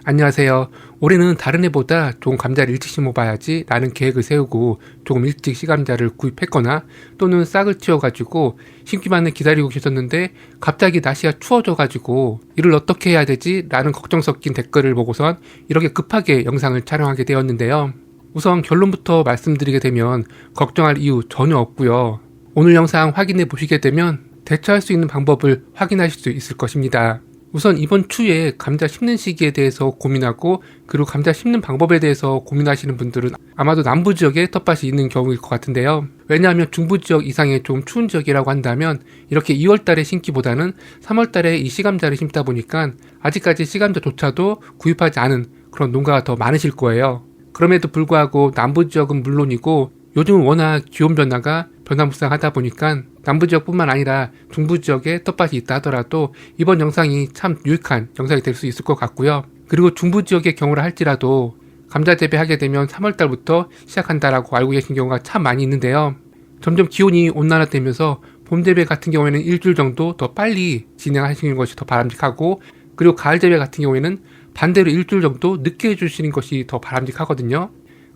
안녕하세요. 올해는 다른 해보다 조금 감자를 일찍 심어봐야지 라는 계획을 세우고 조금 일찍 씨감자를 구입했거나 또는 싹을 틔워가지고 심기만을 기다리고 계셨는데 갑자기 날씨가 추워져가지고 이를 어떻게 해야 되지? 라는 걱정 섞인 댓글을 보고선 이렇게 급하게 영상을 촬영하게 되었는데요. 우선 결론부터 말씀드리게 되면 걱정할 이유 전혀 없고요. 오늘 영상 확인해 보시게 되면 대처할 수 있는 방법을 확인하실 수 있을 것입니다. 우선 이번 추위에 감자 심는 시기에 대해서 고민하고 그리고 감자 심는 방법에 대해서 고민하시는 분들은 아마도 남부 지역에 텃밭이 있는 경우일 것 같은데요. 왜냐하면 중부 지역 이상의 좀 추운 지역이라고 한다면 이렇게 2월달에 심기보다는 3월달에 이 씨감자를 심다 보니까 아직까지 씨감자조차도 구입하지 않은 그런 농가가 더 많으실 거예요. 그럼에도 불구하고 남부 지역은 물론이고 요즘은 워낙 기온 변화가 변화무쌍하다 보니까 남부 지역뿐만 아니라 중부 지역에 텃밭이 있다 하더라도 이번 영상이 참 유익한 영상이 될 수 있을 것 같고요. 그리고 중부 지역의 경우라 할지라도 감자 재배하게 되면 3월달부터 시작한다라고 알고 계신 경우가 참 많이 있는데요. 점점 기온이 온난화되면서 봄 재배 같은 경우에는 일주일 정도 더 빨리 진행하시는 것이 더 바람직하고 그리고 가을 재배 같은 경우에는 반대로 일주일 정도 늦게 해주시는 것이 더 바람직하거든요.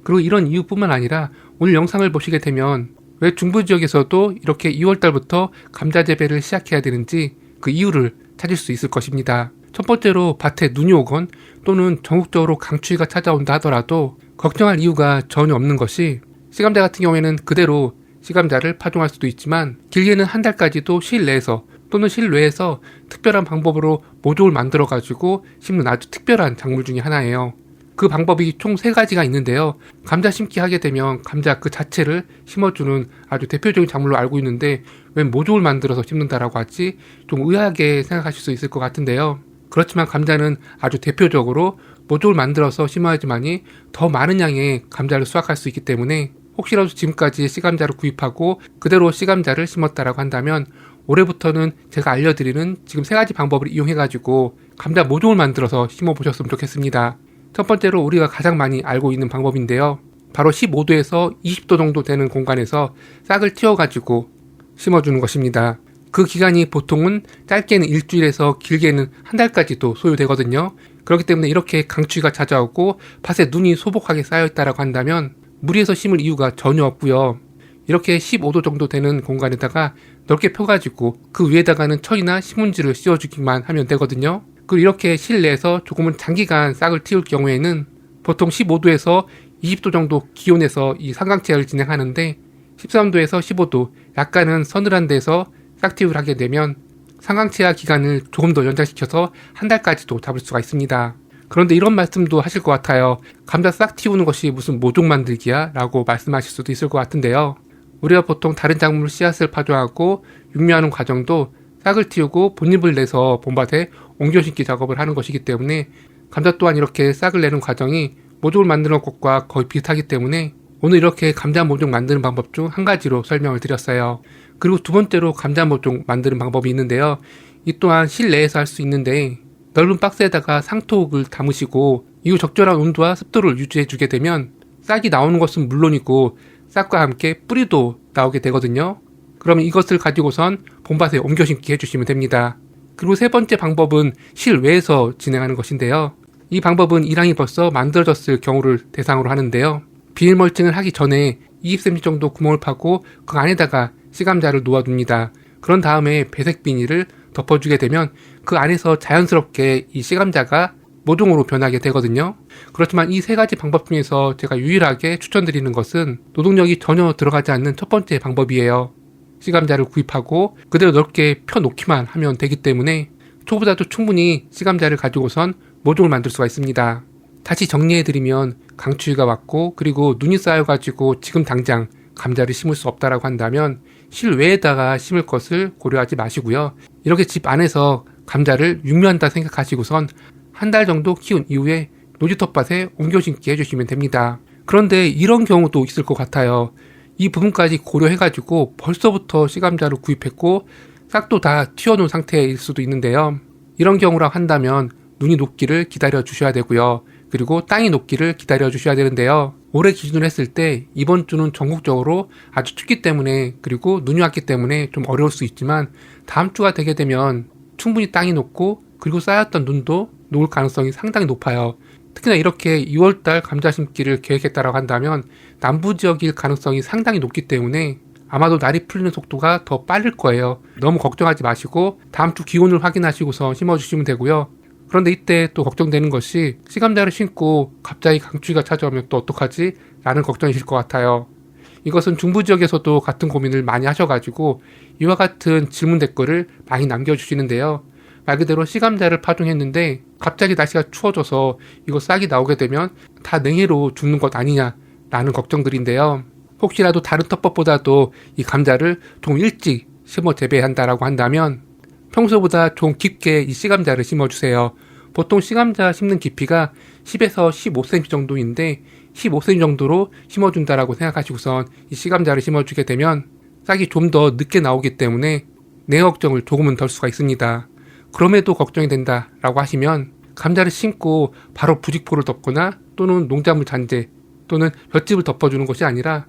그리고 이런 이유뿐만 아니라 오늘 영상을 보시게 되면 왜 중부 지역에서도 이렇게 2월달부터 감자 재배를 시작해야 되는지 그 이유를 찾을 수 있을 것입니다. 첫 번째로 밭에 눈이 오건 또는 전국적으로 강추위가 찾아온다 하더라도 걱정할 이유가 전혀 없는 것이 씨감자 같은 경우에는 그대로 씨감자를 파종할 수도 있지만 길게는 한 달까지도 실내에서 또는 실외에서 특별한 방법으로 모종을 만들어 가지고 심는 아주 특별한 작물 중에 하나예요. 그 방법이 총 3가지가 있는데요. 감자 심기 하게 되면 감자 그 자체를 심어주는 아주 대표적인 작물로 알고 있는데 왜 모종을 만들어서 심는다라고 하지? 좀 의아하게 생각하실 수 있을 것 같은데요. 그렇지만 감자는 아주 대표적으로 모종을 만들어서 심어야지만이 더 많은 양의 감자를 수확할 수 있기 때문에 혹시라도 지금까지 씨감자를 구입하고 그대로 씨감자를 심었다라고 한다면 올해부터는 제가 알려드리는 지금 3가지 방법을 이용해가지고 감자 모종을 만들어서 심어보셨으면 좋겠습니다. 첫 번째로 우리가 가장 많이 알고 있는 방법인데요. 바로 15도에서 20도 정도 되는 공간에서 싹을 틔워가지고 심어주는 것입니다. 그 기간이 보통은 짧게는 일주일에서 길게는 한 달까지도 소요되거든요. 그렇기 때문에 이렇게 강추위가 찾아오고 밭에 눈이 소복하게 쌓여있다라고 한다면 무리해서 심을 이유가 전혀 없고요. 이렇게 15도 정도 되는 공간에다가 넓게 펴가지고 그 위에다가는 철이나 신문지를 씌워주기만 하면 되거든요. 그리고 이렇게 실내에서 조금은 장기간 싹을 틔울 경우에는 보통 15도에서 20도 정도 기온에서 이 상강체를 진행하는데 13도에서 15도 약간은 서늘한 데서 싹틔우를 하게 되면 상강체화 기간을 조금 더 연장시켜서 한 달까지도 잡을 수가 있습니다. 그런데 이런 말씀도 하실 것 같아요. 감자 싹 틔우는 것이 무슨 모종 만들기야? 라고 말씀하실 수도 있을 것 같은데요. 우리가 보통 다른 작물 씨앗을 파종하고 육류하는 과정도 싹을 틔우고 본잎을 내서 봄밭에 옮겨 심기 작업을 하는 것이기 때문에 감자 또한 이렇게 싹을 내는 과정이 모종을 만드는 것과 거의 비슷하기 때문에 오늘 이렇게 감자 모종 만드는 방법 중 한 가지로 설명을 드렸어요. 그리고 두 번째로 감자 모종 만드는 방법이 있는데요. 이 또한 실내에서 할 수 있는데 넓은 박스에다가 상토옥을 담으시고 이후 적절한 온도와 습도를 유지해 주게 되면 싹이 나오는 것은 물론이고 싹과 함께 뿌리도 나오게 되거든요. 그러면 이것을 가지고선 봄밭에 옮겨 심기 해주시면 됩니다. 그리고 세 번째 방법은 실외에서 진행하는 것인데요. 이 방법은 이랑이 벌써 만들어졌을 경우를 대상으로 하는데요. 비닐 멀칭을 하기 전에 20cm 정도 구멍을 파고 그 안에다가 씨감자를 놓아둡니다. 그런 다음에 배색 비닐을 덮어주게 되면 그 안에서 자연스럽게 이 씨감자가 모종으로 변하게 되거든요. 그렇지만 이 3가지 방법 중에서 제가 유일하게 추천드리는 것은 노동력이 전혀 들어가지 않는 첫 번째 방법이에요. 씨감자를 구입하고 그대로 넓게 펴놓기만 하면 되기 때문에 초보자도 충분히 씨감자를 가지고선 모종을 만들 수가 있습니다. 다시 정리해드리면 강추위가 왔고 그리고 눈이 쌓여가지고 지금 당장 감자를 심을 수 없다라고 한다면 실외에다가 심을 것을 고려하지 마시고요. 이렇게 집 안에서 감자를 육류한다 생각하시고선 한 달 정도 키운 이후에 노지 텃밭에 옮겨 심기 해주시면 됩니다. 그런데 이런 경우도 있을 것 같아요. 이 부분까지 고려해가지고 벌써부터 씨감자를 구입했고 싹도 다 튀어놓은 상태일 수도 있는데요. 이런 경우라고 한다면 눈이 녹기를 기다려 주셔야 되고요. 그리고 땅이 녹기를 기다려 주셔야 되는데요. 올해 기준으로 했을 때 이번 주는 전국적으로 아주 춥기 때문에 그리고 눈이 왔기 때문에 좀 어려울 수 있지만 다음 주가 되게 되면 충분히 땅이 녹고 그리고 쌓였던 눈도 녹을 가능성이 상당히 높아요. 특히나 이렇게 2월달 감자 심기를 계획했다고 한다면 남부 지역일 가능성이 상당히 높기 때문에 아마도 날이 풀리는 속도가 더 빠를 거예요. 너무 걱정하지 마시고 다음 주 기온을 확인하시고서 심어주시면 되고요. 그런데 이때 또 걱정되는 것이 시감자를 심고 갑자기 강추위가 찾아오면 또 어떡하지? 라는 걱정이실 것 같아요. 이것은 중부 지역에서도 같은 고민을 많이 하셔가지고 이와 같은 질문 댓글을 많이 남겨주시는데요. 말 그대로 시감자를 파종했는데 갑자기 날씨가 추워져서 이거 싹이 나오게 되면 다 냉해로 죽는 것 아니냐라는 걱정들인데요. 혹시라도 다른 텃밭보다도 이 감자를 좀 일찍 심어 재배한다라고 한다면 평소보다 좀 깊게 이 씨감자를 심어주세요. 보통 씨감자 심는 깊이가 10에서 15cm 정도인데 15cm 정도로 심어준다라고 생각하시고선 이 씨감자를 심어주게 되면 싹이 좀 더 늦게 나오기 때문에 냉해 걱정을 조금은 덜 수가 있습니다. 그럼에도 걱정이 된다라고 하시면 감자를 심고 바로 부직포를 덮거나 또는 농작물 잔재 또는 볏짚을 덮어주는 것이 아니라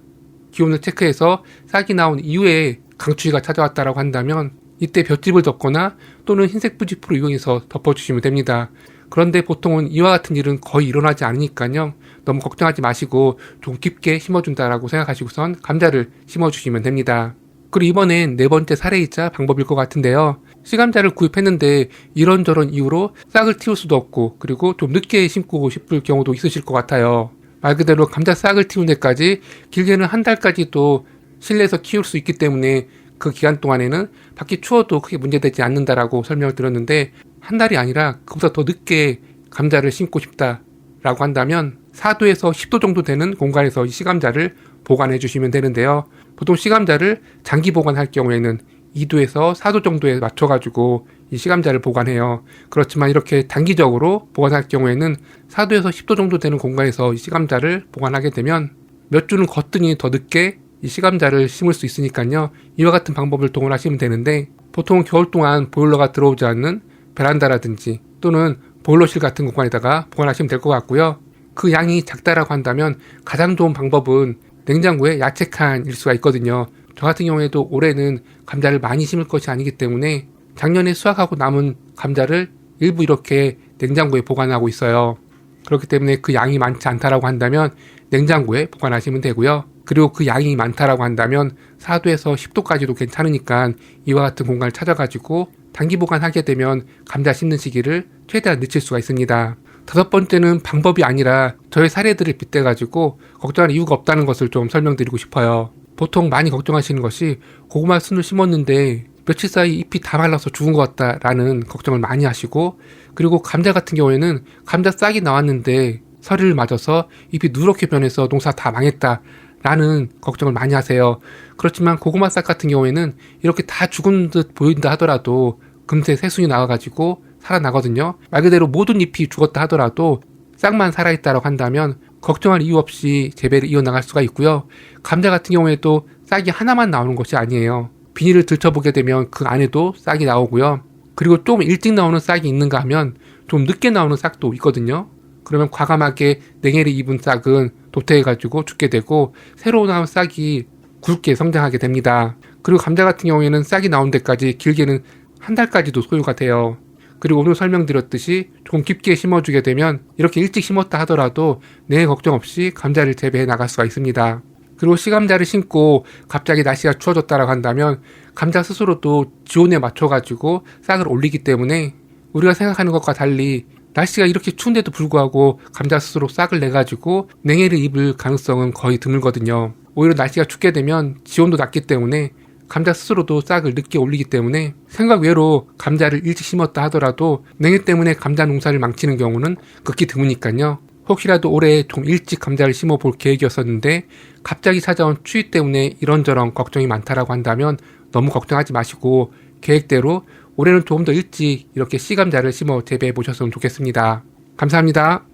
기온을 체크해서 싹이 나온 이후에 강추위가 찾아왔다라고 한다면 이때 볏짚을 덮거나 또는 흰색 부직포를 이용해서 덮어주시면 됩니다. 그런데 보통은 이와 같은 일은 거의 일어나지 않으니까요. 너무 걱정하지 마시고 좀 깊게 심어준다라고 생각하시고선 감자를 심어주시면 됩니다. 그리고 이번엔 네 번째 사례이자 방법일 것 같은데요. 씨감자를 구입했는데 이런저런 이유로 싹을 틔울 수도 없고 그리고 좀 늦게 심고 싶을 경우도 있으실 것 같아요. 말 그대로 감자 싹을 틔운 데까지 길게는 한 달까지도 실내에서 키울 수 있기 때문에 그 기간 동안에는 밖이 추워도 크게 문제되지 않는다라고 설명을 드렸는데 한 달이 아니라 그보다 더 늦게 감자를 심고 싶다라고 한다면 4도에서 10도 정도 되는 공간에서 이 씨감자를 보관해 주시면 되는데요. 보통 씨감자를 장기 보관할 경우에는 2도에서 4도 정도에 맞춰가지고 이 씨감자를 보관해요. 그렇지만 이렇게 단기적으로 보관할 경우에는 4도에서 10도 정도 되는 공간에서 이 씨감자를 보관하게 되면 몇 주는 거뜬히 더 늦게 이 씨감자를 심을 수 있으니까요. 이와 같은 방법을 동원하시면 되는데 보통 겨울 동안 보일러가 들어오지 않는 베란다라든지 또는 보일러실 같은 공간에다가 보관하시면 될 것 같고요. 그 양이 작다라고 한다면 가장 좋은 방법은 냉장고에 야채칸일 수가 있거든요. 저 같은 경우에도 올해는 감자를 많이 심을 것이 아니기 때문에 작년에 수확하고 남은 감자를 일부 이렇게 냉장고에 보관하고 있어요. 그렇기 때문에 그 양이 많지 않다라고 한다면 냉장고에 보관하시면 되고요. 그리고 그 양이 많다라고 한다면 4도에서 10도까지도 괜찮으니까 이와 같은 공간을 찾아가지고 단기 보관하게 되면 감자 심는 시기를 최대한 늦출 수가 있습니다. 다섯 번째는 방법이 아니라 저의 사례들을 빗대가지고 걱정할 이유가 없다는 것을 좀 설명드리고 싶어요. 보통 많이 걱정하시는 것이 고구마 순을 심었는데 며칠 사이 잎이 다 말라서 죽은 것 같다라는 걱정을 많이 하시고 그리고 감자 같은 경우에는 감자 싹이 나왔는데 서리를 맞아서 잎이 누렇게 변해서 농사 다 망했다 라는 걱정을 많이 하세요. 그렇지만 고구마 싹 같은 경우에는 이렇게 다 죽은 듯 보인다 하더라도 금세 새순이 나와가지고 살아나거든요. 말 그대로 모든 잎이 죽었다 하더라도 싹만 살아있다고 한다면 걱정할 이유 없이 재배를 이어나갈 수가 있고요. 감자 같은 경우에도 싹이 하나만 나오는 것이 아니에요. 비닐을 들춰보게 되면 그 안에도 싹이 나오고요. 그리고 좀 일찍 나오는 싹이 있는가 하면 좀 늦게 나오는 싹도 있거든요. 그러면 과감하게 냉해를 입은 싹은 도태해가지고 죽게 되고 새로 나온 싹이 굵게 성장하게 됩니다. 그리고 감자 같은 경우에는 싹이 나온 데까지 길게는 한 달까지도 소요가 돼요. 그리고 오늘 설명드렸듯이 조금 깊게 심어주게 되면 이렇게 일찍 심었다 하더라도 냉해 걱정 없이 감자를 재배해 나갈 수가 있습니다. 그리고 씨감자를 심고 갑자기 날씨가 추워졌다고 한다면 감자 스스로도 지온에 맞춰가지고 싹을 올리기 때문에 우리가 생각하는 것과 달리 날씨가 이렇게 추운데도 불구하고 감자 스스로 싹을 내가지고 냉해를 입을 가능성은 거의 드물거든요. 오히려 날씨가 춥게 되면 지온도 낮기 때문에 감자 스스로도 싹을 늦게 올리기 때문에 생각 외로 감자를 일찍 심었다 하더라도 냉해 때문에 감자 농사를 망치는 경우는 극히 드무니까요. 혹시라도 올해 좀 일찍 감자를 심어 볼 계획이었었는데 갑자기 찾아온 추위 때문에 이런저런 걱정이 많다라고 한다면 너무 걱정하지 마시고 계획대로 올해는 조금 더 일찍 이렇게 씨감자를 심어 재배해 보셨으면 좋겠습니다. 감사합니다.